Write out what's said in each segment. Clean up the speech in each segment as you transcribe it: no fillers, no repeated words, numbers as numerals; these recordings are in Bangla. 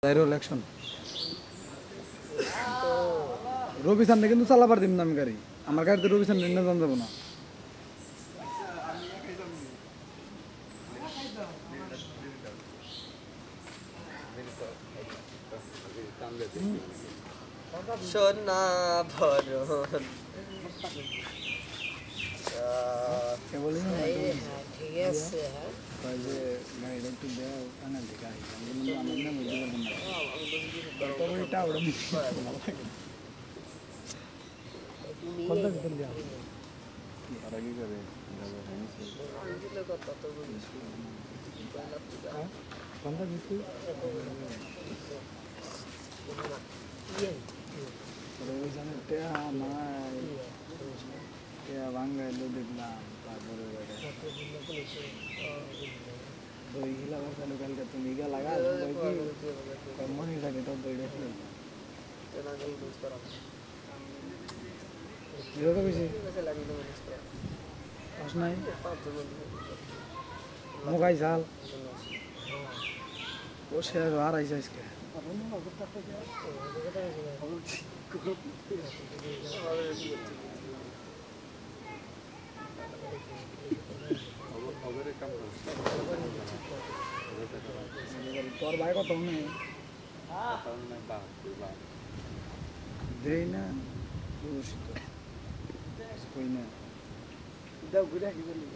ইলেকশন রবি সামনে কিন্তু চালাবার দিন না আমি গাড়ি আমার গাড়িতে রবি সামনে না যান যাবো না সোনা ভরণ ঠিক আছে গাড়িটা একটু দেওয়া কানা দিকে আমার নাম ওইটা ওটা কি করে কোনটা দিচ্ছি ভাঙ্গা এলো দেখলাম তারপরে দই গিলা বাসালো কালকে তুমি গা লাগা মনে থাকে তো দইটা এরকম বেশি আস নাই মোগাই ঝাল ও সে আর আইসা আজকে তোর ভাই কত নেই দেই না দূষিত কই না দাও ঘুরে কি বলি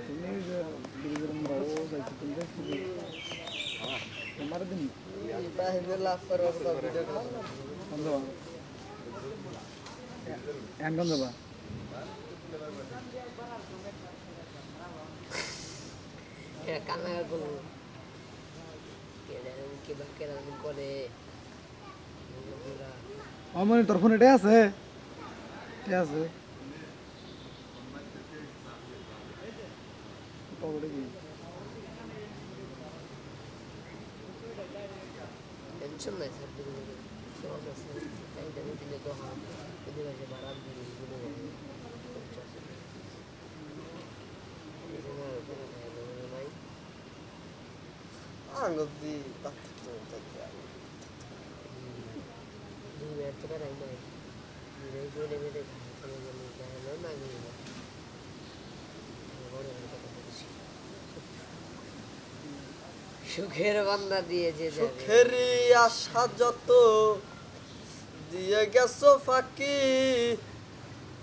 তুমি যে বিরুদ্ধে মরাও যাইছো তুমি দেখছো তোমার দিন বাহিরে লাভ করব বন্ধ এন্ড বন্ধ বা কানা কোন কি বাকি রান করে আমার তোর ফোন এটা আছে এটা আছে ওটা কি টেনশন নাই স্যার তুমি এইটা দিলে তো হয় এদিকে যে বারাম দিলে গুলো আঙ্গদি তাত্ত্ব তাত্ত্ব দুই বেতরা নাই নাই দুই গোলে মেরে খানে গেলে জানো না গেলে সুখের বান্দা দিয়ে যে সুখেরই আশা যত দিয়ে গেছো ফাঁকি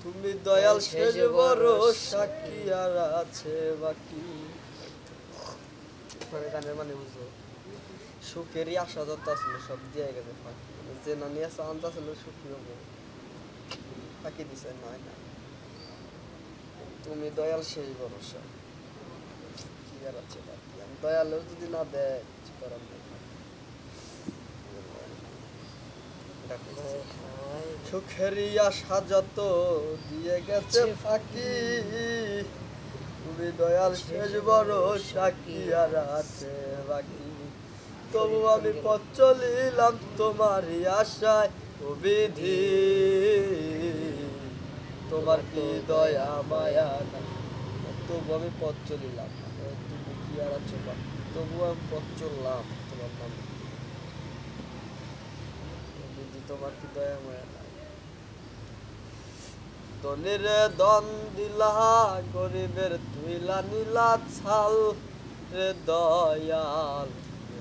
তুমি দয়াল শেষ বড় সাক্ষী আর আছে বাকি মানে গানের মানে বুঝো সুখেরই আশা যত আসলে সব দিয়ে গেছে ফাঁকি যে না নিয়ে চান্স আসলে সুখী হবো ফাঁকি দিছে না না তুমি দয়াল শেষ ভরসা কি আর আছে বাকি আমি দয়ালেও যদি না দেয় কিছু করার নেই সুখেরই আশা যত দিয়ে গেছে ফাঁকি তুমি দয়াল শেষ বড় সাক্ষী আর আছে বাকি তবু আমি পথ চলিলাম তোমারই আশায় ও বিধি তোমার কি দয়া মায়া না তবু আমি পথ চলিলাম তুমি কি আর আছো তবু আমি পথ চললাম তোমার নামে বিধি তোমার কি দয়া মায়া না ধনীর দন দিলা গরিবের তুইলা নীলা ছাল রে দয়াল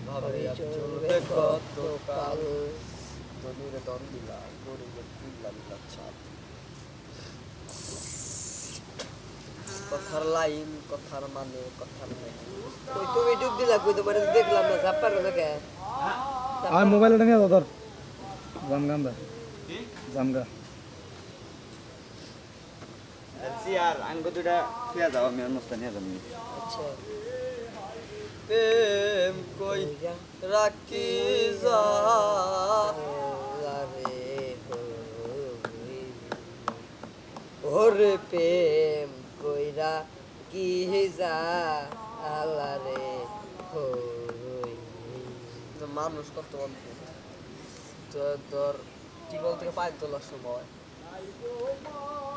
ভাবে চলবে কত কাল ধনীর দন দিলা গরিবের তুইলা নীলা ছাল কথার লাইন কথার মানে কথার নাই কই তুমি ডুব দিলা কই তো মানে দেখলাম না জাপার না কে আর মোবাইলটা নিয়ে দাও ধর জামগান্দা জামগা আর আঙ্গ দুটা থিয়া যাও আমি অনুষ্ঠান নিয়ে যাবো আচ্ছা প্রেম কই রাখি যা রে ওরে প্রেম কইরা কি যা আলা রে হই মানুষ কত তো তোর টিবল থেকে পানি তোলার সময়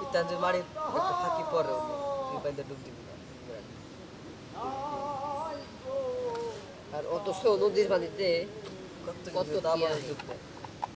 ইত্যাদি মারি একটা ফাঁকি পরে তুই পানিতে ডুব দিবি না আর অথচ নদীর পানিতে কত কত কিছু কি দাবার আছে। যুক্ত